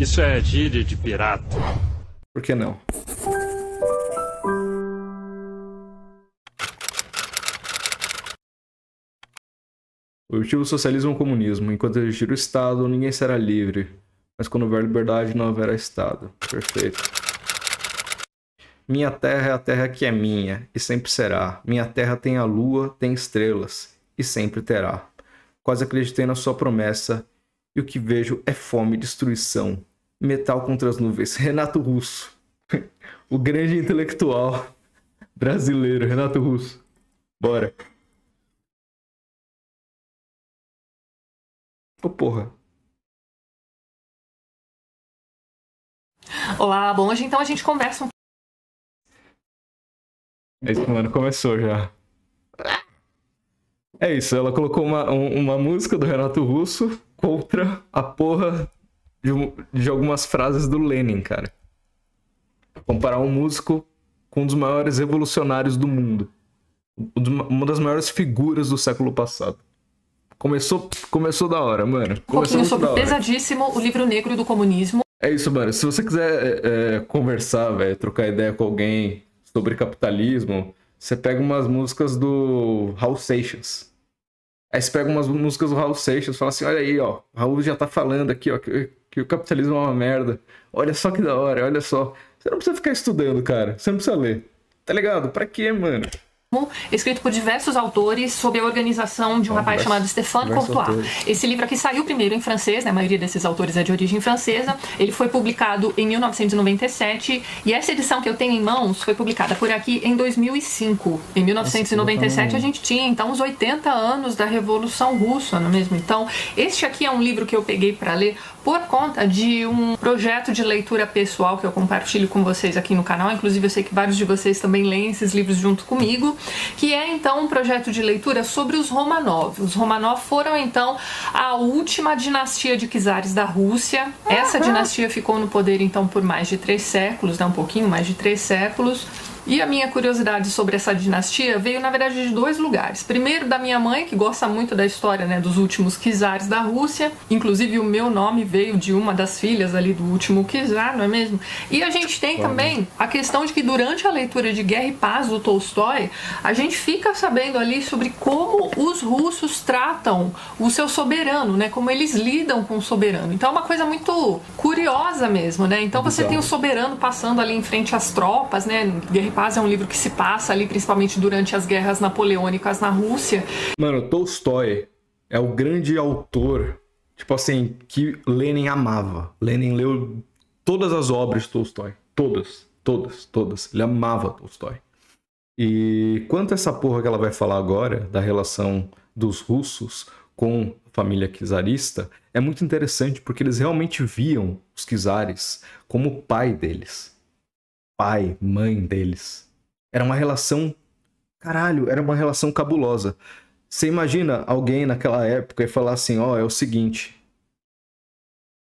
Isso é gíria de pirata. Por que não? O objetivo do socialismo é o comunismo. Enquanto existir o Estado, ninguém será livre. Mas quando houver liberdade, não haverá Estado. Perfeito. Minha terra é a terra que é minha, e sempre será. Minha terra tem a lua, tem estrelas, e sempre terá. Quase acreditei na sua promessa, e o que vejo é fome e destruição. Metal contra as nuvens. Renato Russo. O grande intelectual brasileiro, Renato Russo. Bora. Ô, porra. Olá, bom, hoje então a gente conversa um É isso, mano, começou já. É isso, ela colocou uma música do Renato Russo contra a porra de algumas frases do Lenin, cara. Comparar um músico com um dos maiores revolucionários do mundo. Uma das maiores figuras do século passado. Começou da hora, mano. pouquinho sobre o pesadíssimo O Livro Negro do Comunismo. É isso, mano. Se você quiser conversar, velho, trocar ideia com alguém sobre capitalismo, você pega umas músicas do Raul Seixas. Aí você pega umas músicas do Raul Seixas e fala assim, olha aí, ó, o Raul já tá falando aqui, ó, que o capitalismo é uma merda. Olha só que da hora, olha só. Você não precisa ficar estudando, cara. Você não precisa ler. Tá ligado? Pra quê, mano? Escrito por diversos autores sob a organização de um rapaz chamado Stéphane Courtois. Esse livro aqui saiu primeiro em francês, né? A maioria desses autores é de origem francesa. Ele foi publicado em 1997 e essa edição que eu tenho em mãos foi publicada por aqui em 2005. Em 1997 a gente tinha então os 80 anos da Revolução Russa, não é mesmo? Então, este aqui é um livro que eu peguei para ler por conta de um projeto de leitura pessoal que eu compartilho com vocês aqui no canal. Inclusive eu sei que vários de vocês também leem esses livros junto comigo, que é então um projeto de leitura sobre os Romanov. Os Romanov foram então a última dinastia de czares da Rússia. Essa dinastia ficou no poder então por mais de 3 séculos, né? Um pouquinho mais de 3 séculos. E a minha curiosidade sobre essa dinastia veio, na verdade, de 2 lugares. Primeiro, da minha mãe, que gosta muito da história, né, dos últimos czares da Rússia. Inclusive, o meu nome veio de uma das filhas ali do último czar, não é mesmo? E a gente tem também a questão de que durante a leitura de Guerra e Paz do Tolstói, a gente fica sabendo ali sobre como os russos tratam o seu soberano, né? Como eles lidam com o soberano. Então é uma coisa muito curiosa mesmo, né? Então você tem o soberano passando ali em frente às tropas, né? Guerra Paz é um livro que se passa ali principalmente durante as guerras napoleônicas na Rússia. Mano, Tolstói é o grande autor, tipo assim, que Lenin amava. Lenin leu todas as obras de Tolstói. Todas. Ele amava Tolstói. E quanto a essa porra que ela vai falar agora, da relação dos russos com a família czarista, é muito interessante porque eles realmente viam os czares como o pai deles. Pai, mãe deles. Era uma relação... Caralho, era uma relação cabulosa. Você imagina alguém naquela época e falar assim, ó, é o seguinte.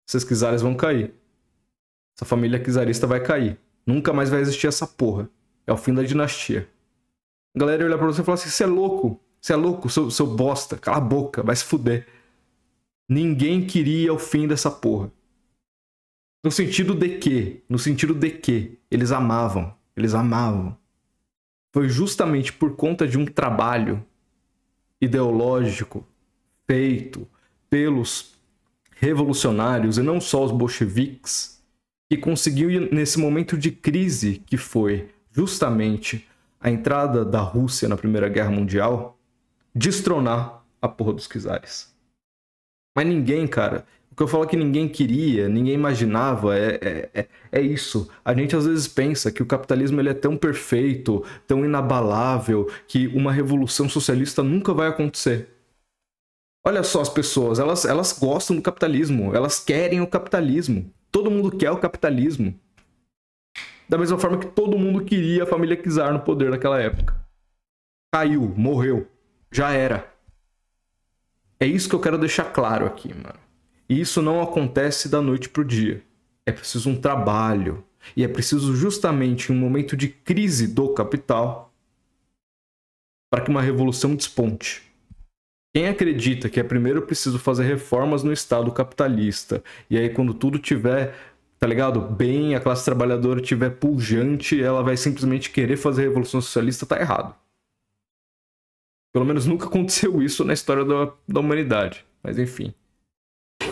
Esses czares vão cair. Essa família czarista vai cair. Nunca mais vai existir essa porra. É o fim da dinastia. A galera ia olhar pra você e falar assim, você é louco. Você é louco, seu bosta. Cala a boca, vai se fuder. Ninguém queria o fim dessa porra. No sentido de que eles amavam. Foi justamente por conta de um trabalho ideológico feito pelos revolucionários, e não só os bolcheviques, que conseguiu, nesse momento de crise que foi justamente a entrada da Rússia na Primeira Guerra Mundial, destronar a porra dos czares. Mas ninguém, cara... O que eu falo que ninguém queria, ninguém imaginava, é isso. A gente às vezes pensa que o capitalismo ele é tão perfeito, tão inabalável, que uma revolução socialista nunca vai acontecer. Olha só as pessoas, elas gostam do capitalismo, elas querem o capitalismo. Todo mundo quer o capitalismo. Da mesma forma que todo mundo queria a família czar no poder naquela época. Caiu, morreu, já era. É isso que eu quero deixar claro aqui, mano. E isso não acontece da noite pro dia. É preciso um trabalho. E é preciso justamente um momento de crise do capital para que uma revolução desponte. Quem acredita que é primeiro preciso fazer reformas no Estado capitalista, e aí quando tudo tiver, tá ligado, bem, a classe trabalhadora tiver pujante, ela vai simplesmente querer fazer a Revolução Socialista, tá errado. Pelo menos nunca aconteceu isso na história da humanidade. Mas enfim.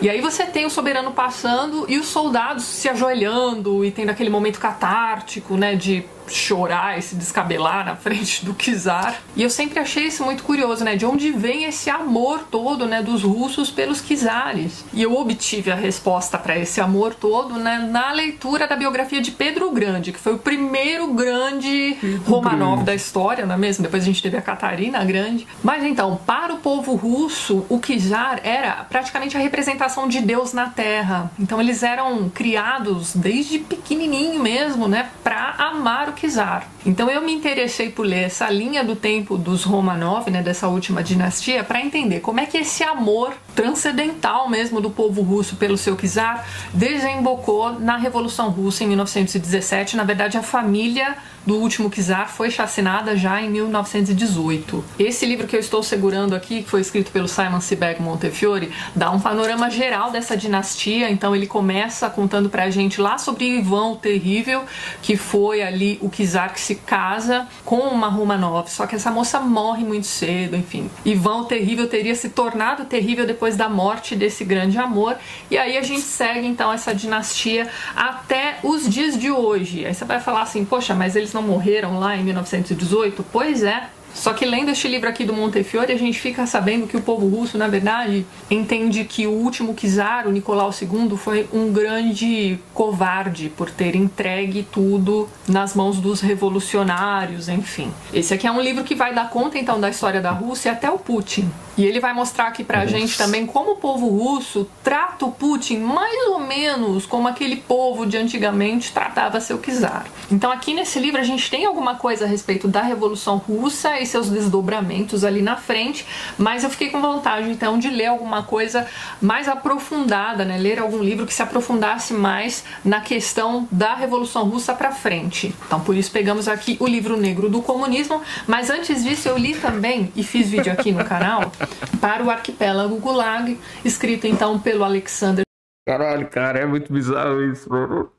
E aí você tem o soberano passando e os soldados se ajoelhando e tendo aquele momento catártico, né, de chorar e se descabelar na frente do czar. E eu sempre achei isso muito curioso, né, de onde vem esse amor todo, né, dos russos pelos czares. E eu obtive a resposta para esse amor todo, né, na leitura da biografia de Pedro o Grande, que foi o primeiro grande Romanov da história, não é mesmo? Depois a gente teve a Catarina Grande. Mas então, para o povo russo, o czar era praticamente a representação de Deus na Terra. Então eles eram criados desde pequenininho mesmo, né, para amar o czar. Então eu me interessei por ler essa linha do tempo dos Romanov, né, dessa última dinastia, para entender como é que esse amor transcendental mesmo do povo russo pelo seu czar desembocou na Revolução Russa em 1917. Na verdade, a família do último czar foi chacinada já em 1918. Esse livro que eu estou segurando aqui, que foi escrito pelo Simon Sebag Montefiore, dá um panorama geral dessa dinastia. Então ele começa contando pra gente lá sobre Ivan o Terrível, que foi ali o czar que se casa com uma Romanov, só que essa moça morre muito cedo, enfim. Ivan o Terrível teria se tornado terrível depois da morte desse grande amor, e aí a gente segue então essa dinastia até os dias de hoje. Aí você vai falar assim, poxa, mas eles não morreram lá em 1918? Pois é. Só que lendo este livro aqui do Montefiore, a gente fica sabendo que o povo russo, na verdade, entende que o último czar, o Nicolau II, foi um grande covarde por ter entregue tudo nas mãos dos revolucionários, enfim. Esse aqui é um livro que vai dar conta, então, da história da Rússia até o Putin. E ele vai mostrar aqui pra gente também como o povo russo trata o Putin mais ou menos como aquele povo de antigamente tratava seu czar. Então aqui nesse livro a gente tem alguma coisa a respeito da Revolução Russa e seus desdobramentos ali na frente, mas eu fiquei com vontade então de ler alguma coisa mais aprofundada, né? Ler algum livro que se aprofundasse mais na questão da Revolução Russa pra frente. Então por isso pegamos aqui o livro negro do comunismo, mas antes disso eu li também, e fiz vídeo aqui no canal, para o Arquipélago Gulag, escrito então pelo Alexander. Caralho, cara, é muito bizarro isso, mano.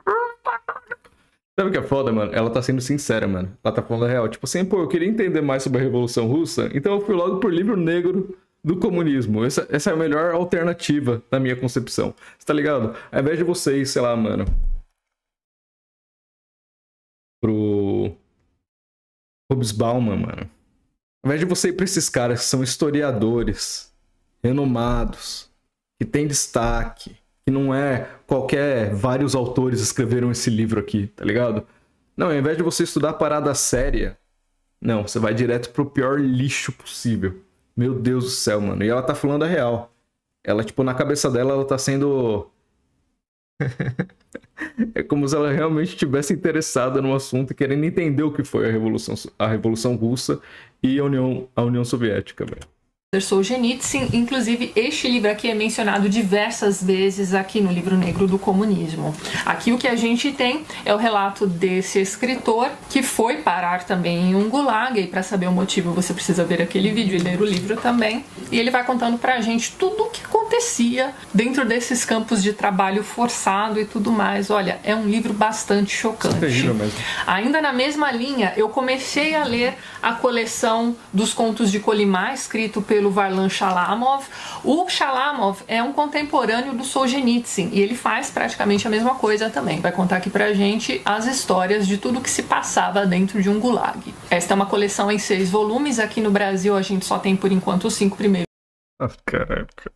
Sabe o que é foda, mano? Ela tá sendo sincera, mano. Ela tá falando a real. Tipo assim, pô, eu queria entender mais sobre a Revolução Russa, então eu fui logo por livro negro do comunismo. Essa é a melhor alternativa na minha concepção. Você tá ligado? Ao invés de vocês, sei lá, mano, pro Hobsbawm, mano. Ao invés de você ir pra esses caras que são historiadores, renomados, que tem destaque, que não é vários autores escreveram esse livro aqui, tá ligado? Não, ao invés de você estudar parada séria, não, você vai direto pro pior lixo possível. Meu Deus do céu, mano. E ela tá falando a real. Ela, tipo, na cabeça dela, ela tá sendo... É como se ela realmente estivesse interessada no assunto e querendo entender o que foi a Revolução Russa e a União Soviética, velho. Solzhenitsyn. Inclusive, este livro aqui é mencionado diversas vezes aqui no Livro Negro do Comunismo. Aqui o que a gente tem é o relato desse escritor que foi parar também em um gulag, e para saber o motivo você precisa ver aquele vídeo e ler o livro também. E ele vai contando pra gente tudo o que acontecia dentro desses campos de trabalho forçado e tudo mais. Olha, é um livro bastante chocante. Ainda na mesma linha, eu comecei a ler a coleção dos contos de Kolyma, escrito pelo Varlam Shalamov. O Shalamov é um contemporâneo do Solzhenitsyn e ele faz praticamente a mesma coisa também. Vai contar aqui pra gente as histórias de tudo que se passava dentro de um gulag. Esta é uma coleção em 6 volumes. Aqui no Brasil a gente só tem por enquanto os 5 primeiros. Ah, caraca.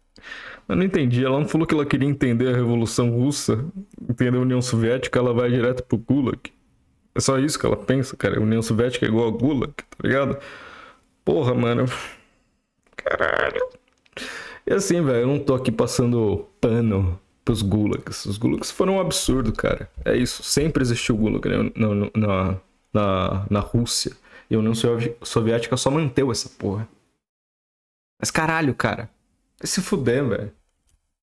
Eu não entendi. Ela não falou que ela queria entender a Revolução Russa, entender a União Soviética, ela vai direto pro gulag. É só isso que ela pensa, cara. A União Soviética é igual a gulag, tá ligado? Porra, mano. Caralho. E assim, velho, eu não tô aqui passando pano pros gulags. Os gulags foram um absurdo, cara. É isso. Sempre existiu gulag, né? na Rússia. E a União Soviética só manteve essa porra. Mas caralho, cara. Vai se fuder, velho.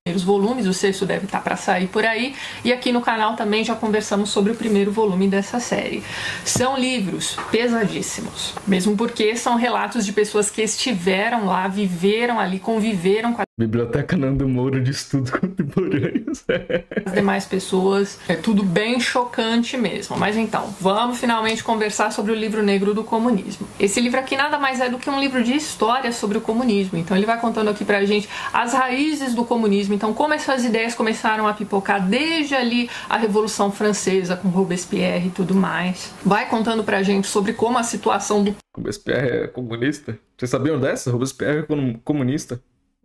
primeiros volumes, o sexto deve estar para sair por aí, e aqui no canal também já conversamos sobre o primeiro volume dessa série. São livros pesadíssimos, mesmo porque são relatos de pessoas que estiveram lá, viveram ali, conviveram com a Biblioteca Nando Moura de Estudos Contemporâneos. as demais pessoas. É tudo bem chocante mesmo. Mas então, vamos finalmente conversar sobre o livro negro do comunismo. Esse livro aqui nada mais é do que um livro de história sobre o comunismo. Então ele vai contando aqui pra gente as raízes do comunismo. Então como essas ideias começaram a pipocar desde ali a Revolução Francesa com Robespierre e tudo mais. Vai contando pra gente sobre como a situação do Robespierre é comunista? Vocês sabiam dessa? Robespierre é comunista?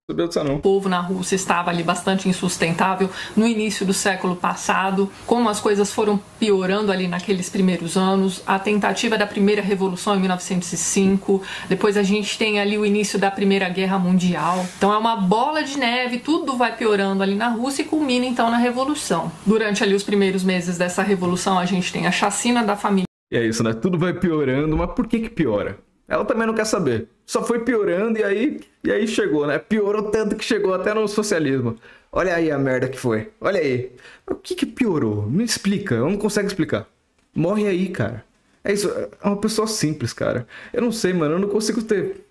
Não sabia disso não. povo na Rússia estava ali bastante insustentável no início do século passado, como as coisas foram piorando ali naqueles primeiros anos, a tentativa da primeira revolução em 1905, depois a gente tem ali o início da Primeira Guerra Mundial. Então é uma bola de neve, tudo vai piorando ali na Rússia e culmina então na Revolução. Durante ali os primeiros meses dessa revolução a gente tem a chacina da família. E é isso, né? Tudo vai piorando, mas por que piora? Ela também não quer saber. Só foi piorando e aí chegou, né? Piorou tanto que chegou até no socialismo. Olha aí a merda que foi. Olha aí. O que piorou? Me explica. Eu não consigo explicar. Morre aí, cara. É isso. É uma pessoa simples, cara. Eu não sei, mano. Eu não consigo ter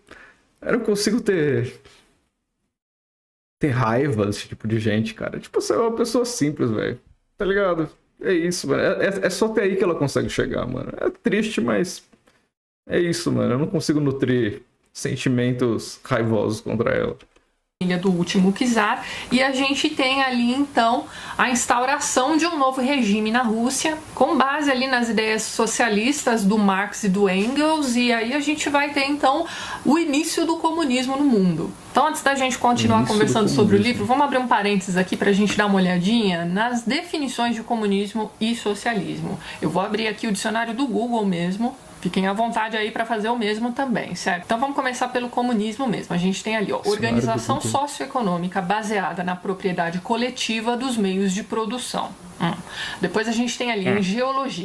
raiva desse tipo de gente, cara. Tipo, você é uma pessoa simples, velho. Tá ligado? É isso, mano. É só até aí que ela consegue chegar, mano. É triste, mas... é isso, mano. Eu não consigo nutrir sentimentos raivosos contra ela. Do último czar, e a gente tem ali então a instauração de um novo regime na Rússia, com base ali nas ideias socialistas do Marx e do Engels, e aí a gente vai ter então o início do comunismo no mundo. Então, antes da gente continuar conversando sobre o livro, vamos abrir um parênteses aqui para a gente dar uma olhadinha nas definições de comunismo e socialismo. Eu vou abrir aqui o dicionário do Google mesmo. Fiquem à vontade aí para fazer o mesmo também, certo? Então vamos começar pelo comunismo mesmo. A gente tem ali, ó, organização socioeconômica baseada na propriedade coletiva dos meios de produção. Depois a gente tem ali em geologia.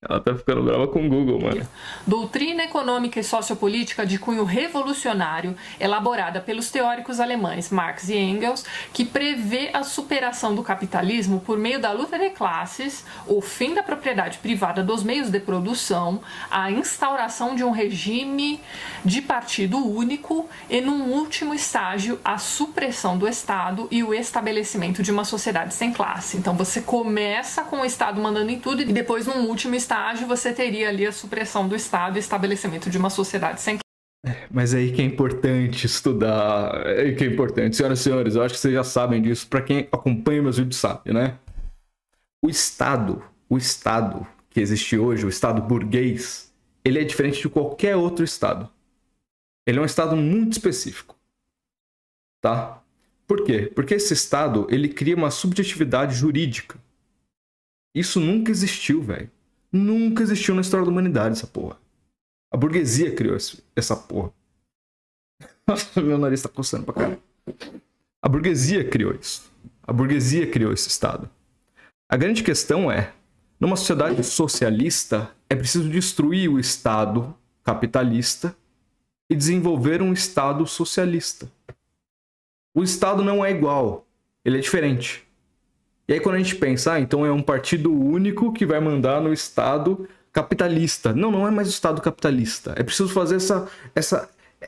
Ela tá ficando brava com o Google, mano. Doutrina econômica e sociopolítica de cunho revolucionário, elaborada pelos teóricos alemães Marx e Engels, que prevê a superação do capitalismo por meio da luta de classes, o fim da propriedade privada dos meios de produção, a instauração de um regime de partido único e, num último estágio, a supressão do Estado e o estabelecimento de uma sociedade sem classe. Então você começa com o Estado mandando em tudo e depois, num último estágio, você teria ali a supressão do Estado e estabelecimento de uma sociedade sem classe. Mas aí que é importante estudar, é que é importante. Senhoras e senhores, eu acho que vocês já sabem disso, para quem acompanha meus vídeos sabe, né? O Estado que existe hoje, o Estado burguês, ele é diferente de qualquer outro Estado. Ele é um Estado muito específico, tá? Por quê? Porque esse Estado, ele cria uma subjetividade jurídica. Isso nunca existiu, velho. Nunca existiu na história da humanidade essa porra. A burguesia criou essa porra. Nossa, meu nariz tá coçando pra caralho. A burguesia criou isso. A burguesia criou esse Estado. A grande questão é, numa sociedade socialista, é preciso destruir o Estado capitalista e desenvolver um Estado socialista. O Estado não é igual, ele é diferente. E aí quando a gente pensa, então é um partido único que vai mandar no Estado capitalista. Não, não é mais o Estado capitalista. É preciso fazer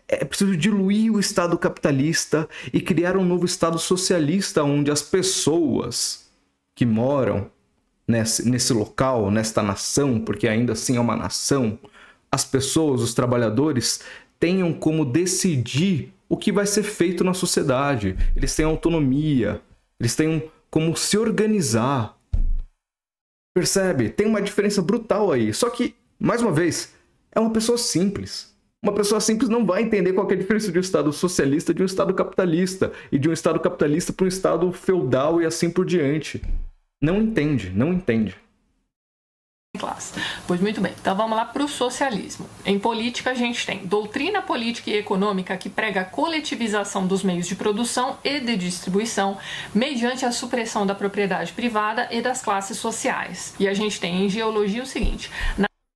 é preciso diluir o Estado capitalista e criar um novo Estado socialista onde as pessoas que moram nesse local, nesta nação, porque ainda assim é uma nação, as pessoas, os trabalhadores, tenham como decidir o que vai ser feito na sociedade. Eles têm autonomia, eles têm como se organizar. Percebe? Tem uma diferença brutal aí. Só que, mais uma vez, é uma pessoa simples. Uma pessoa simples não vai entender qual que é a diferença de um Estado socialista de um Estado capitalista. E de um Estado capitalista para um Estado feudal e assim por diante. Não entende, não entende. Classe. Pois muito bem, então vamos lá para o socialismo. Em política a gente tem doutrina política e econômica que prega a coletivização dos meios de produção e de distribuição mediante a supressão da propriedade privada e das classes sociais. E a gente tem em geologia o seguinte...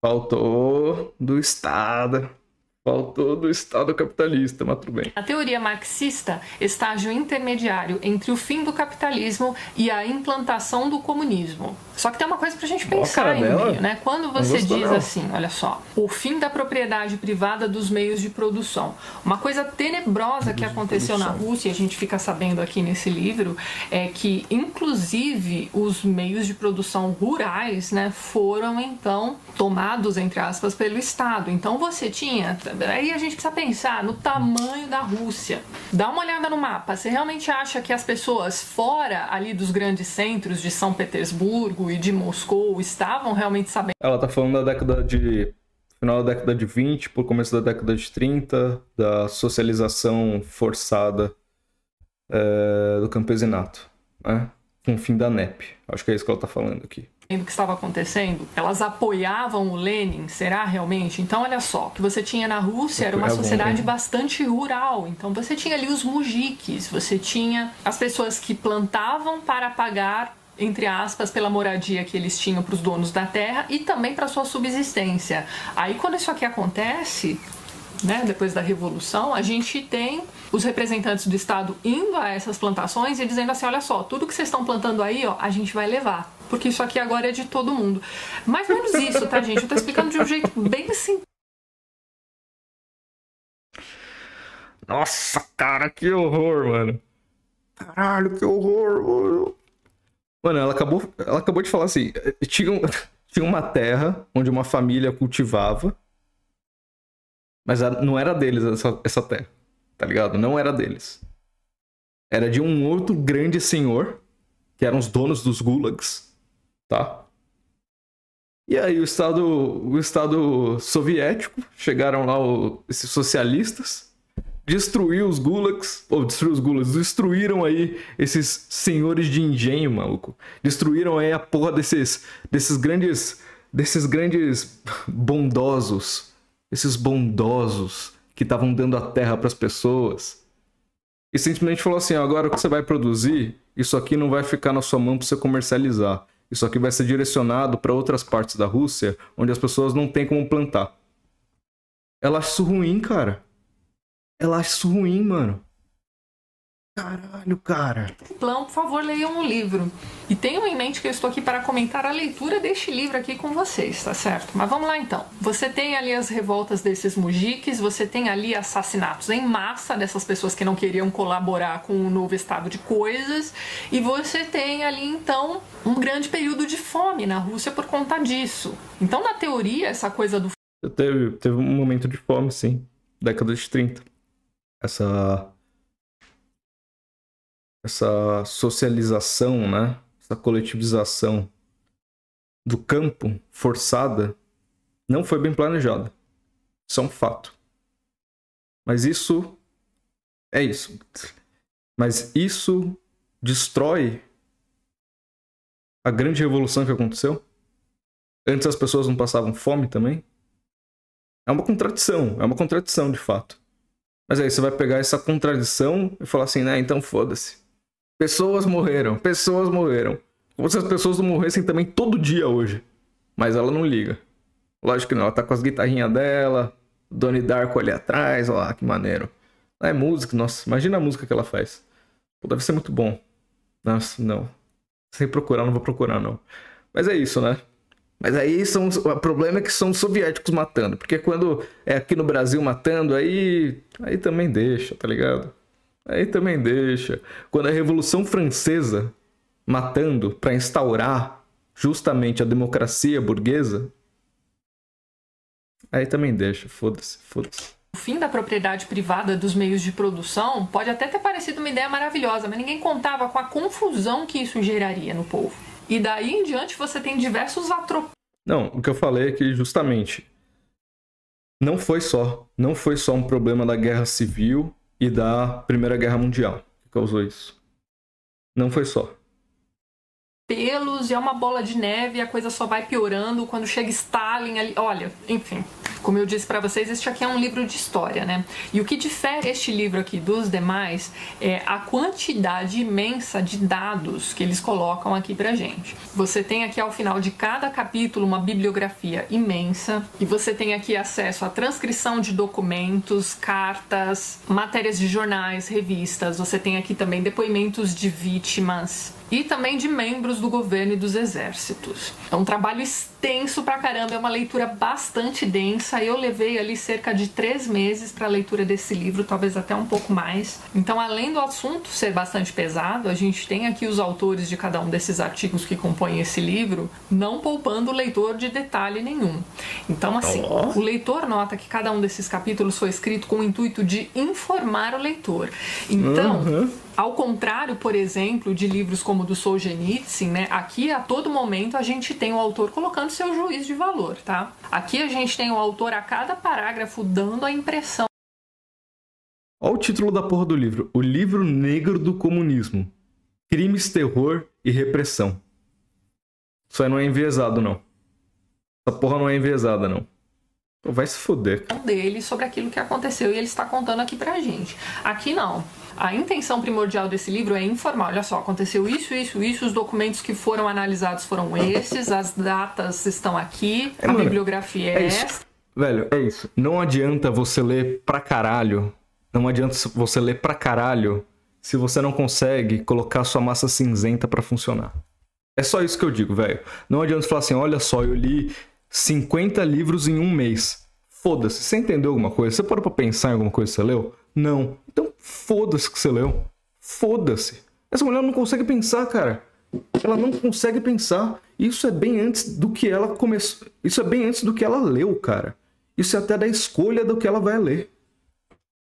Faltou do Estado. Faltou do Estado capitalista, mas tudo bem. A teoria marxista, estágio intermediário entre o fim do capitalismo e a implantação do comunismo. Só que tem uma coisa pra gente pensar aí no meio, né? Quando você diz assim, olha só, o fim da propriedade privada dos meios de produção. Uma coisa tenebrosa que aconteceu na Rússia, e a gente fica sabendo aqui nesse livro, é que, inclusive, os meios de produção rurais, né, foram, então, tomados, entre aspas, pelo Estado. Então, você tinha... Aí a gente precisa pensar no tamanho da Rússia. Dá uma olhada no mapa. Você realmente acha que as pessoas fora ali dos grandes centros de São Petersburgo e de Moscou estavam realmente sabendo? Ela tá falando da década de... final da década de 20, por começo da década de 30, da socialização forçada do campesinato, né? Com o fim da NEP. Acho que é isso que ela tá falando aqui. Do que estava acontecendo, elas apoiavam o Lenin, será realmente? Então, olha só, o que você tinha na Rússia era uma sociedade bastante rural. Então, você tinha ali os mujiques, você tinha as pessoas que plantavam para pagar, entre aspas, pela moradia que eles tinham para os donos da terra e também para sua subsistência. Aí, quando isso aqui acontece, né, depois da Revolução, a gente tem os representantes do Estado indo a essas plantações e dizendo assim, olha só, tudo que vocês estão plantando aí, ó, a gente vai levar, porque isso aqui agora é de todo mundo. Mais ou menos isso, tá, gente? Eu tô explicando de um jeito bem simples. Nossa, cara, que horror, mano. Caralho, que horror, mano. Mano, ela acabou de falar assim, tinha uma terra onde uma família cultivava, mas não era deles essa terra, tá ligado? Não era deles. Era de um outro grande senhor, que eram os donos dos gulags, tá? E aí o Estado soviético, chegaram lá esses socialistas, destruiram aí esses senhores de engenho, maluco. Destruíram aí a porra desses grandes bondosos. Esses bondosos que estavam dando a terra para as pessoas. E simplesmente falou assim, agora o que você vai produzir, isso aqui não vai ficar na sua mão para você comercializar. Isso aqui vai ser direcionado para outras partes da Rússia, onde as pessoas não têm como plantar. Ela acha isso ruim, cara. Ela acha isso ruim, mano. Caralho, cara. Por favor, leiam o livro. E tenham em mente que eu estou aqui para comentar a leitura deste livro aqui com vocês, tá certo? Mas vamos lá então. Você tem ali as revoltas desses mujiques, você tem ali assassinatos em massa dessas pessoas que não queriam colaborar com o novo estado de coisas, e você tem ali então um grande período de fome na Rússia por conta disso. Então, na teoria, essa coisa do... Teve um momento de fome, sim. Década de 30. Essa socialização, né? Essa coletivização do campo forçada não foi bem planejada. Isso é um fato. Mas isso é isso. Mas isso destrói a grande revolução que aconteceu. Antes as pessoas não passavam fome também. É uma contradição de fato. Mas aí você vai pegar essa contradição e falar assim, né, então foda-se. Pessoas morreram. Como se as pessoas não morressem também todo dia hoje. Mas ela não liga. Lógico que não, ela tá com as guitarrinhas dela, Donnie Darko ali atrás, olha lá, que maneiro. É música, nossa, imagina a música que ela faz. Pô, deve ser muito bom. Nossa, não. Sem procurar, não vou procurar, não. Mas é isso, né? Mas aí o problema é que são os soviéticos matando. Porque quando é aqui no Brasil matando, aí também deixa, tá ligado? Aí também deixa. Quando é a Revolução Francesa matando para instaurar justamente a democracia burguesa, aí também deixa. Foda-se. O fim da propriedade privada dos meios de produção pode até ter parecido uma ideia maravilhosa, mas ninguém contava com a confusão que isso geraria no povo. E daí em diante você tem diversos atropelados. Não, o que eu falei é que justamente não foi só um problema da Guerra Civil e da Primeira Guerra Mundial que causou isso. Não foi só. pelos e é uma bola de neve e a coisa só vai piorando quando chega Stalin ali. Olha, enfim, como eu disse para vocês, este aqui é um livro de história, né? E o que difere este livro aqui dos demais é a quantidade imensa de dados que eles colocam aqui pra gente. Você tem aqui ao final de cada capítulo uma bibliografia imensa e você tem aqui acesso à transcrição de documentos, cartas, matérias de jornais, revistas. Você tem aqui também depoimentos de vítimas e também de membros do governo e dos exércitos. É um trabalho extenso pra caramba, é uma leitura bastante densa. Eu levei ali cerca de 3 meses para a leitura desse livro, talvez até um pouco mais. Então, além do assunto ser bastante pesado, a gente tem aqui os autores de cada um desses artigos que compõem esse livro, não poupando o leitor de detalhe nenhum. Então, assim, o leitor nota que cada um desses capítulos foi escrito com o intuito de informar o leitor. Então, ao contrário, por exemplo, de livros como o do Solzhenitsyn, né? Aqui, a todo momento, a gente tem o autor colocando seu juízo de valor, tá? Aqui a gente tem o autor a cada parágrafo dando a impressão. Olha o título da porra do livro. O livro negro do comunismo. Crimes, terror e repressão. Isso aí não é enviesado, não. Essa porra não é enviesada, não. Vai se foder. Dele sobre aquilo que aconteceu e ele está contando aqui pra gente. Aqui não. A intenção primordial desse livro é informar. Olha só, aconteceu isso, isso, isso, os documentos que foram analisados foram esses, as datas estão aqui, a bibliografia é essa. Velho, é isso. Não adianta você ler pra caralho. Não adianta você ler pra caralho se você não consegue colocar sua massa cinzenta pra funcionar. É só isso que eu digo, velho. Não adianta você falar assim, olha só, eu li 50 livros em um mês. Foda-se, você entendeu alguma coisa? Você parou pra pensar em alguma coisa que você leu? Não. Então foda-se que você leu. Foda-se. Essa mulher não consegue pensar, cara. Ela não consegue pensar. Isso é bem antes do que ela começou. Isso é bem antes do que ela leu, cara. Isso é até da escolha do que ela vai ler.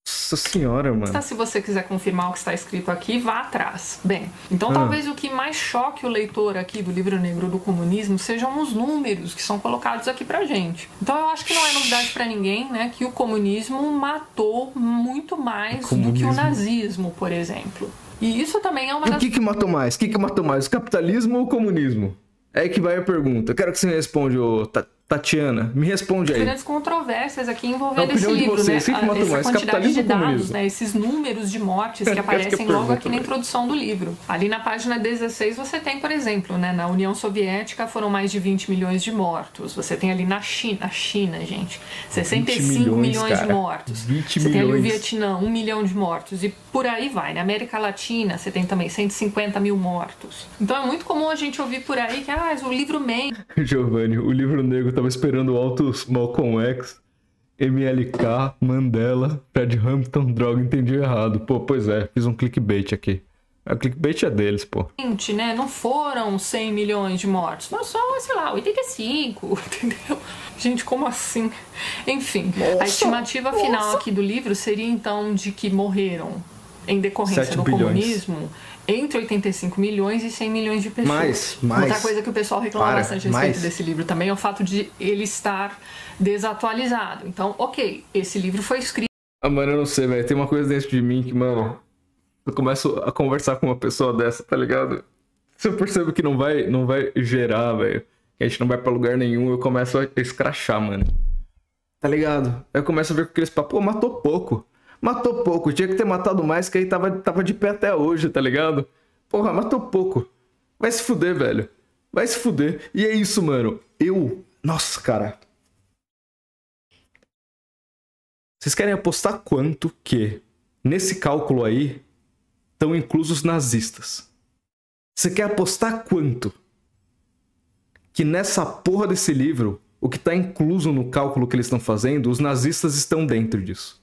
Nossa senhora, mano. Se você quiser confirmar o que está escrito aqui, vá atrás. Bem, então talvez o que mais choque o leitor aqui do Livro Negro do Comunismo sejam os números que são colocados aqui pra gente. Então eu acho que não é novidade pra ninguém, né, que o comunismo matou muito mais do que o nazismo, por exemplo. E isso também é uma das... O que matou mais? O que matou mais? O capitalismo ou o comunismo? É aí que vai a pergunta. Quero que você me responda, Tatiana. Me responde aí. Grandes controvérsias aqui envolvendo esse livro, né? Essa quantidade de dados, né? Esses números de mortes que aparecem logo aqui na introdução do livro. Ali na página 16 você tem, por exemplo, né? Na União Soviética foram mais de 20 milhões de mortos. Você tem ali na China, gente, 65 milhões de mortos. 20 você tem ali o Vietnã, 1 milhão de mortos. E por aí vai. Na América Latina você tem também 150 mil mortos. Então é muito comum a gente ouvir por aí que o livro mente. Giovanni, o livro negro tava esperando altos Malcolm X, MLK, Mandela, Fred Hampton, droga, entendi errado. Pô, pois é, fiz um clickbait aqui. O clickbait é deles, pô. Né? Não foram 100 milhões de mortos, mas só, sei lá, 85, entendeu? Gente, como assim? Enfim, a estimativa final aqui do livro seria então de que morreram em decorrência do comunismo entre 85 milhões e 100 milhões de pessoas. Outra coisa que o pessoal reclama bastante a respeito desse livro também é o fato de ele estar desatualizado. Então, ok, esse livro foi escrito... Mano, eu não sei, velho. Tem uma coisa dentro de mim que, mano... Eu começo a conversar com uma pessoa dessa, tá ligado? Se eu percebo que não vai gerar, velho, que a gente não vai pra lugar nenhum, eu começo a escrachar, mano. Tá ligado? Eu começo a ver com aqueles papos, pô, matou pouco. Matou pouco, tinha que ter matado mais, que aí tava de pé até hoje, tá ligado? Porra, matou pouco. Vai se fuder, velho. Vai se fuder. E é isso, mano. Nossa, cara. Vocês querem apostar quanto que, nesse cálculo aí, estão inclusos nazistas? Você quer apostar quanto que nessa porra desse livro, o que tá incluso no cálculo que eles estão fazendo, os nazistas estão dentro disso?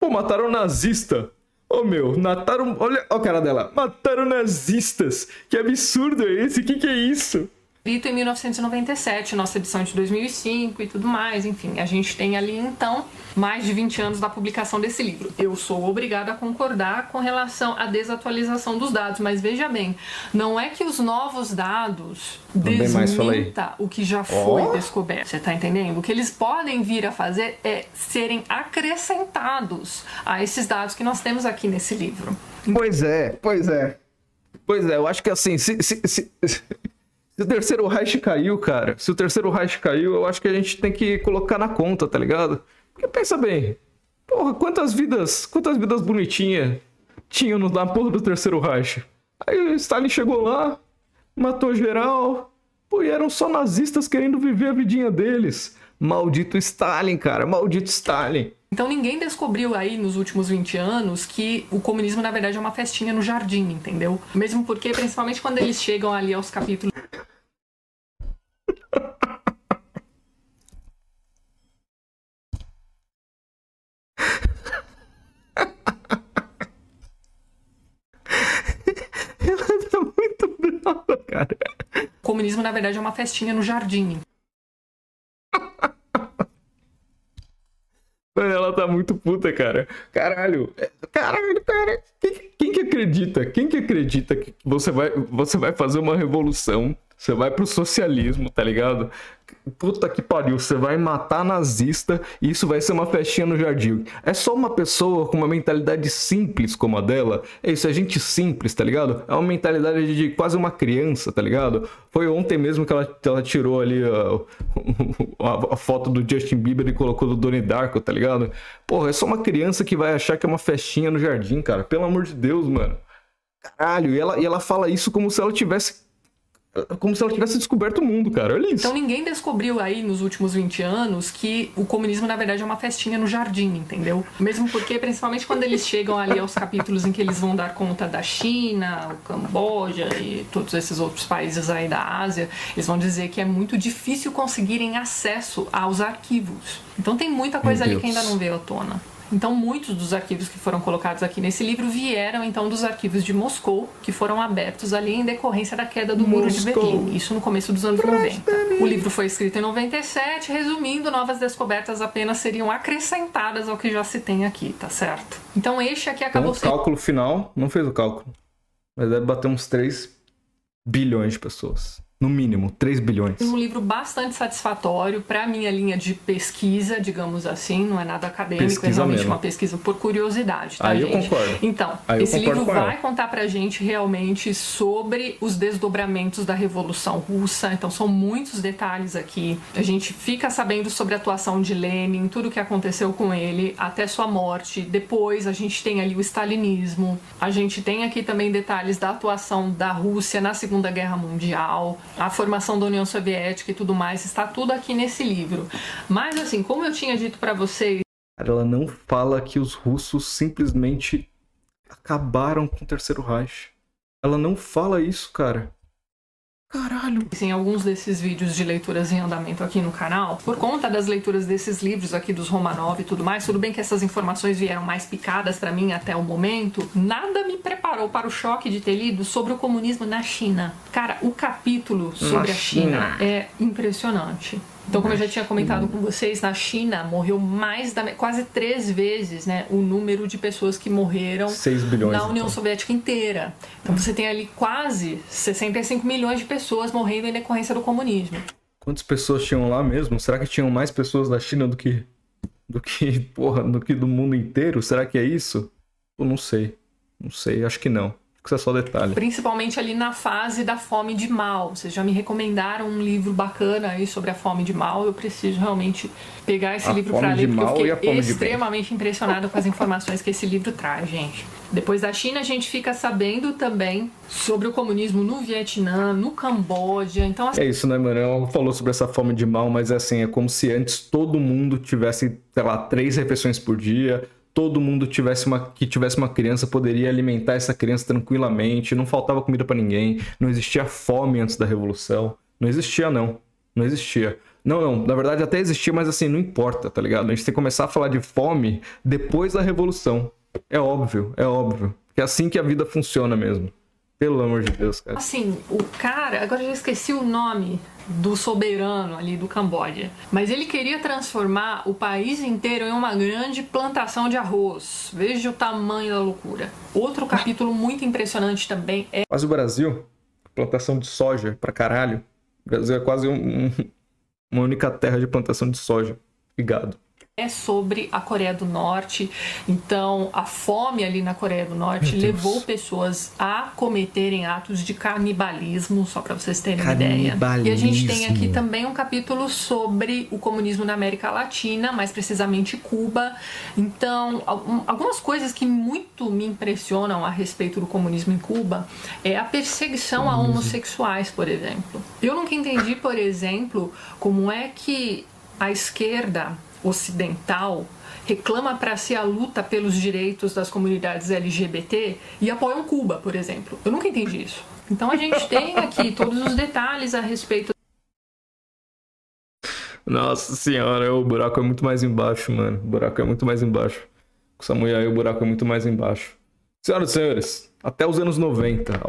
Pô, mataram nazista. Ô, meu, mataram... Olha a cara dela. Mataram nazistas. Que absurdo é esse? Que é isso? Escrito em 1997, nossa edição de 2005 e tudo mais. Enfim, a gente tem ali, então, mais de 20 anos da publicação desse livro. Eu sou obrigada a concordar com relação à desatualização dos dados, mas veja bem, não é que os novos dados desminta o que já foi descoberto. Você tá entendendo? O que eles podem vir a fazer é serem acrescentados a esses dados que nós temos aqui nesse livro. Pois é. Pois é, eu acho que assim, se o terceiro Reich caiu, cara, se o terceiro Reich caiu, eu acho que a gente tem que colocar na conta, tá ligado? Porque pensa bem, porra, quantas vidas bonitinhas tinham na porra do terceiro Reich? Aí o Stalin chegou lá, matou geral, pô, e eram só nazistas querendo viver a vidinha deles. Maldito Stalin, cara, maldito Stalin. Então ninguém descobriu aí nos últimos 20 anos que o comunismo na verdade é uma festinha no jardim, entendeu? Mesmo porque, principalmente quando eles chegam ali aos capítulos... Ela tá muito brava, cara. O comunismo na verdade é uma festinha no jardim. Ela tá muito puta, cara. Caralho, cara. Quem que acredita? Quem que acredita que você vai fazer uma revolução? Você vai pro socialismo, tá ligado? Puta que pariu, você vai matar nazista e isso vai ser uma festinha no jardim. É só uma pessoa com uma mentalidade simples como a dela. É isso, é gente simples, tá ligado? É uma mentalidade de quase uma criança, tá ligado? Foi ontem mesmo que ela tirou ali a foto do Justin Bieber e colocou do Donnie Darko, tá ligado? Porra, é só uma criança que vai achar que é uma festinha no jardim, cara. Pelo amor de Deus, mano. Caralho, e ela fala isso como se ela tivesse descoberto o mundo, cara. Olha isso. Então ninguém descobriu aí nos últimos 20 anos que o comunismo na verdade é uma festinha no jardim, entendeu? Mesmo porque, principalmente quando eles chegam ali aos capítulos em que eles vão dar conta da China, o Camboja e todos esses outros países aí da Ásia, eles vão dizer que é muito difícil conseguirem acesso aos arquivos. Então tem muita coisa ali que ainda não veio à tona. Então, muitos dos arquivos que foram colocados aqui nesse livro vieram, então, dos arquivos de Moscou, que foram abertos ali em decorrência da queda do Muro de Berlim. Isso no começo dos anos 90. O livro foi escrito em 97, resumindo, novas descobertas apenas seriam acrescentadas ao que já se tem aqui, tá certo? Então, este aqui acabou sendo... O cálculo final, não fez o cálculo, mas deve bater uns 3 bilhões de pessoas. No mínimo, 3 bilhões. Um livro bastante satisfatório para a minha linha de pesquisa, digamos assim. Não é nada acadêmico, pesquisa é realmente mesmo. Uma pesquisa por curiosidade, tá, aí gente? Eu concordo. Então, esse livro vai contar pra gente realmente sobre os desdobramentos da Revolução Russa. Então, são muitos detalhes aqui. A gente fica sabendo sobre a atuação de Lenin, tudo o que aconteceu com ele até sua morte. Depois, a gente tem ali o stalinismo. A gente tem aqui também detalhes da atuação da Rússia na Segunda Guerra Mundial, a formação da União Soviética e tudo mais, está tudo aqui nesse livro. Mas assim, como eu tinha dito para vocês... Ela não fala que os russos simplesmente acabaram com o Terceiro Reich. Ela não fala isso, cara. Caralho. Em alguns desses vídeos de leituras em andamento aqui no canal, por conta das leituras desses livros aqui dos Romanov e tudo mais, tudo bem que essas informações vieram mais picadas para mim até o momento, nada me preparou para o choque de ter lido sobre o comunismo na China. Cara, o capítulo sobre a China é impressionante. Então, como eu já tinha comentado com vocês, na China morreu quase 3 vezes, né, o número de pessoas que morreram 6 bilhões, na União Soviética inteira. Então você tem ali quase 65 milhões de pessoas morrendo em decorrência do comunismo. Quantas pessoas tinham lá mesmo? Será que tinham mais pessoas da China do que do mundo inteiro? Será que é isso? Eu não sei. Não sei, acho que não. Isso é só detalhe. Principalmente ali na fase da fome de Mao. Vocês já me recomendaram um livro bacana aí sobre a fome de Mao. Eu preciso realmente pegar esse livro para ler, porque eu fiquei extremamente impressionado com as informações que esse livro traz, gente. Depois da China, a gente fica sabendo também sobre o comunismo no Vietnã, no Camboja. Então, é isso, né, mano? Ela falou sobre essa fome de Mao, mas é assim, é como se antes todo mundo tivesse, sei lá, 3 refeições por dia. Todo mundo que tivesse uma criança poderia alimentar essa criança tranquilamente, não faltava comida pra ninguém, não existia fome antes da Revolução. Não existia, não. Não existia. Não, na verdade até existia, mas assim, não importa, tá ligado? A gente tem que começar a falar de fome depois da Revolução. É óbvio. Que é assim que a vida funciona mesmo. Pelo amor de Deus, cara. Assim, o cara, agora eu já esqueci o nome do soberano ali do Camboja, mas ele queria transformar o país inteiro em uma grande plantação de arroz. Veja o tamanho da loucura. Outro capítulo muito impressionante também é... Quase o Brasil, plantação de soja pra caralho. O Brasil é quase uma única terra de plantação de soja e gado. sobre a Coreia do Norte. Então, a fome ali na Coreia do Norte levou pessoas a cometerem atos de canibalismo, só para vocês terem uma ideia. E a gente tem aqui também um capítulo sobre o comunismo na América Latina, mais precisamente Cuba. Então, algumas coisas que muito me impressionam a respeito do comunismo em Cuba é a perseguição a homossexuais, por exemplo. Eu nunca entendi, por exemplo, como é que a esquerda ocidental reclama para si a luta pelos direitos das comunidades LGBT e apoiam Cuba, por exemplo. Eu nunca entendi isso. Então a gente tem aqui todos os detalhes a respeito. Nossa senhora, o buraco é muito mais embaixo, mano. O buraco é muito mais embaixo. Com essa mulher aí, o buraco é muito mais embaixo. Senhoras e senhores, até os anos 90,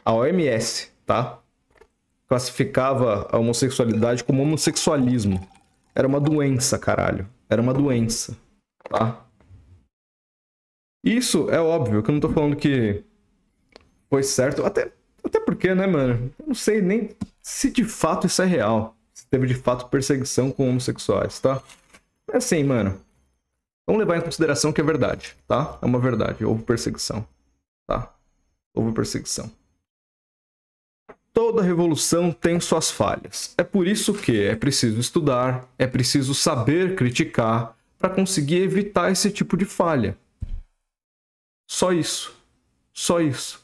a OMS, tá? Classificava a homossexualidade como homossexualismo. Era uma doença, caralho. Era uma doença, tá? Isso é óbvio, que eu não tô falando que foi certo. Até porque, né, mano? Eu não sei nem se de fato isso é real. Se teve de fato perseguição com homossexuais, tá? É assim, mano. Vamos levar em consideração que é verdade, tá? É uma verdade. Houve perseguição, tá? Houve perseguição. Toda revolução tem suas falhas. É por isso que é preciso estudar, é preciso saber criticar para conseguir evitar esse tipo de falha. Só isso. Só isso.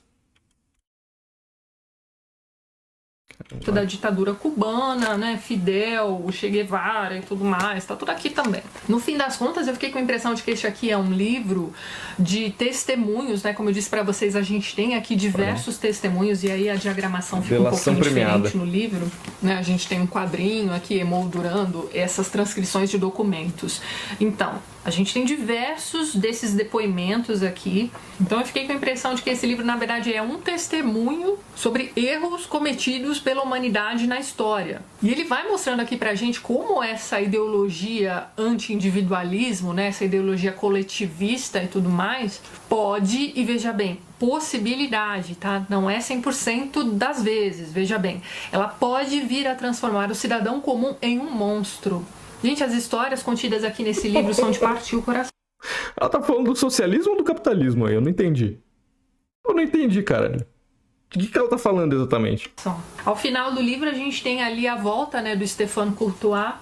Da ditadura cubana, né, Fidel, o Che Guevara e tudo mais, tá tudo aqui também. No fim das contas, eu fiquei com a impressão de que este aqui é um livro de testemunhos, né, como eu disse para vocês, a gente tem aqui diversos testemunhos e aí a diagramação fica um pouquinho diferente no livro, né, a gente tem um quadrinho aqui emoldurando essas transcrições de documentos. Então, a gente tem diversos desses depoimentos aqui. Então eu fiquei com a impressão de que esse livro, na verdade, é um testemunho sobre erros cometidos pela humanidade na história. E ele vai mostrando aqui pra gente como essa ideologia anti-individualismo, né, essa ideologia coletivista e tudo mais, pode, e veja bem, possibilidade, tá? Não é 100% das vezes, veja bem. Ela pode vir a transformar o cidadão comum em um monstro. Gente, as histórias contidas aqui nesse livro são de partir o coração. Ela tá falando do socialismo ou do capitalismo aí? Eu não entendi. Eu não entendi, cara. O que ela tá falando exatamente? Ao final do livro a gente tem ali a volta, né, do Stéphane Courtois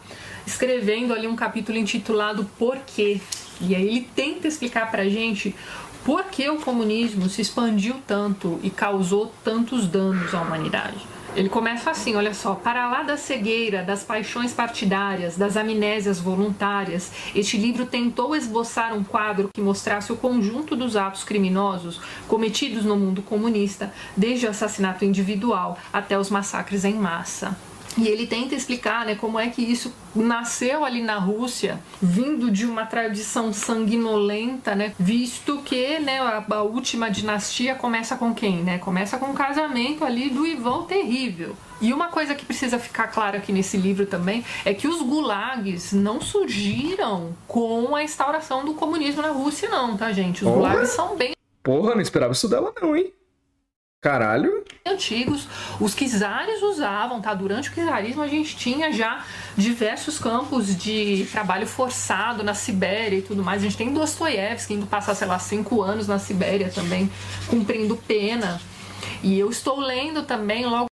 escrevendo ali um capítulo intitulado Por quê? E aí ele tenta explicar pra gente por que o comunismo se expandiu tanto e causou tantos danos à humanidade. Ele começa assim, olha só: para lá da cegueira, das paixões partidárias, das amnésias voluntárias, este livro tentou esboçar um quadro que mostrasse o conjunto dos atos criminosos cometidos no mundo comunista, desde o assassinato individual até os massacres em massa. E ele tenta explicar, né, como é que isso nasceu ali na Rússia, vindo de uma tradição sanguinolenta, né, visto que, né, a última dinastia começa com quem? Né? Começa com o casamento ali do Ivan o Terrível. E uma coisa que precisa ficar clara aqui nesse livro também é que os gulags não surgiram com a instauração do comunismo na Rússia, não, tá, gente? Os gulags são bem... Porra, não esperava isso dela não, hein? Caralho. Antigos, os czares usavam, tá? Durante o czarismo a gente tinha já diversos campos de trabalho forçado na Sibéria e tudo mais. A gente tem Dostoiévski indo passar, sei lá, 5 anos na Sibéria também, cumprindo pena. E eu estou lendo também logo...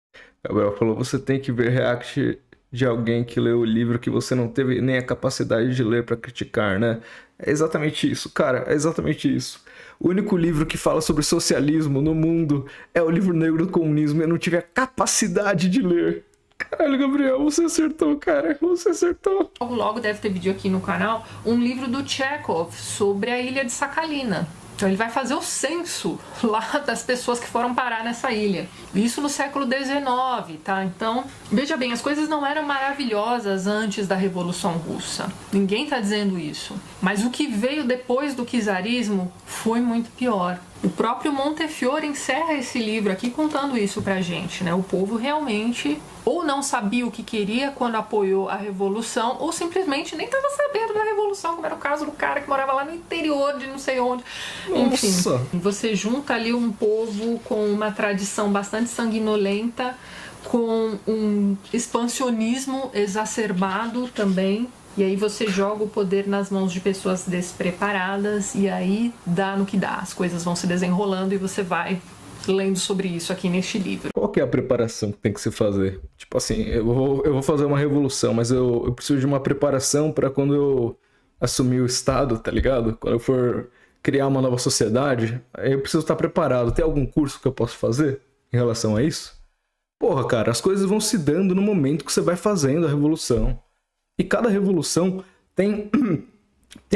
Gabriel falou, você tem que ver react de alguém que leu o livro que você não teve nem a capacidade de ler para criticar, né? É exatamente isso, cara, é exatamente isso. O único livro que fala sobre socialismo no mundo é o livro negro do comunismo. Eu não tive a capacidade de ler. Caralho, Gabriel, você acertou, cara. Você acertou. Logo deve ter vídeo aqui no canal, um livro do Chekhov sobre a ilha de Sakhalina. Então ele vai fazer o censo lá das pessoas que foram parar nessa ilha. Isso no século XIX, tá? Então, veja bem, as coisas não eram maravilhosas antes da Revolução Russa. Ninguém tá dizendo isso. Mas o que veio depois do czarismo foi muito pior. O próprio Montefiore encerra esse livro aqui contando isso pra gente, né? O povo realmente ou não sabia o que queria quando apoiou a Revolução, ou simplesmente nem estava sabendo da Revolução, como era o caso do cara que morava lá no interior de não sei onde. Nossa. Enfim, você junta ali um povo com uma tradição bastante sanguinolenta, com um expansionismo exacerbado também, E aí você joga o poder nas mãos de pessoas despreparadas e aí dá no que dá. As coisas vão se desenrolando e você vai lendo sobre isso aqui neste livro. Qual que é a preparação que tem que se fazer? Tipo assim, eu vou fazer uma revolução, mas eu preciso de uma preparação para quando eu assumir o Estado, tá ligado? Quando eu for criar uma nova sociedade, aí eu preciso estar preparado. Tem algum curso que eu posso fazer em relação a isso? Porra, cara, as coisas vão se dando no momento que você vai fazendo a revolução. E cada revolução tem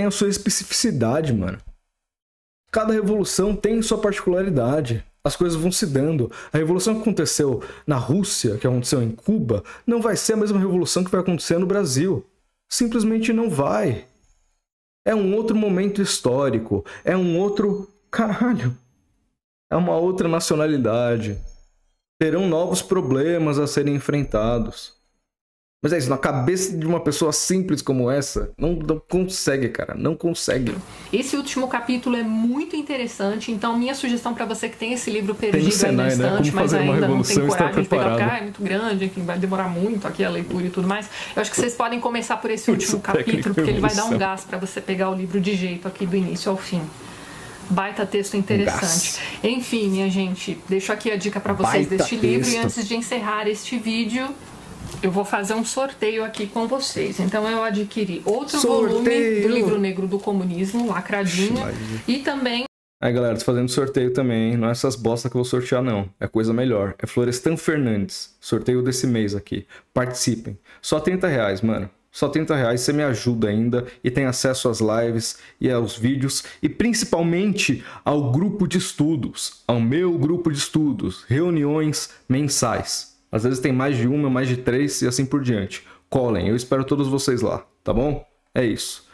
a sua especificidade, mano. Cada revolução tem sua particularidade. As coisas vão se dando. A revolução que aconteceu na Rússia, que aconteceu em Cuba, não vai ser a mesma revolução que vai acontecer no Brasil. Simplesmente não vai. É um outro momento histórico. É um outro... Caralho. É uma outra nacionalidade. Terão novos problemas a serem enfrentados. Mas é isso, na cabeça de uma pessoa simples como essa, não consegue, cara, não consegue. Esse último capítulo é muito interessante, então minha sugestão para você que tem esse livro perdido aí na estante, mas ainda não tem coragem de pegar, porque é muito grande, enfim, vai demorar muito aqui a leitura e tudo mais, eu acho que vocês podem começar por esse último capítulo, porque ele vai dar um gás para você pegar o livro de jeito aqui do início ao fim. Baita texto interessante. Enfim, minha gente, deixo aqui a dica para vocês deste livro, e antes de encerrar este vídeo, eu vou fazer um sorteio aqui com vocês. Então eu adquiri outro volume do Livro Negro do Comunismo, lacradinho, e também... Aí galera, tô fazendo sorteio também, hein? Não é essas bosta que eu vou sortear não, é coisa melhor. É Florestan Fernandes, sorteio desse mês aqui. Participem. Só R$30, mano. Só R$30, você me ajuda ainda e tem acesso às lives e aos vídeos e principalmente ao grupo de estudos, ao meu grupo de estudos, reuniões mensais. Às vezes tem mais de uma, mais de 3 e assim por diante. Colhem, eu espero todos vocês lá, tá bom? É isso.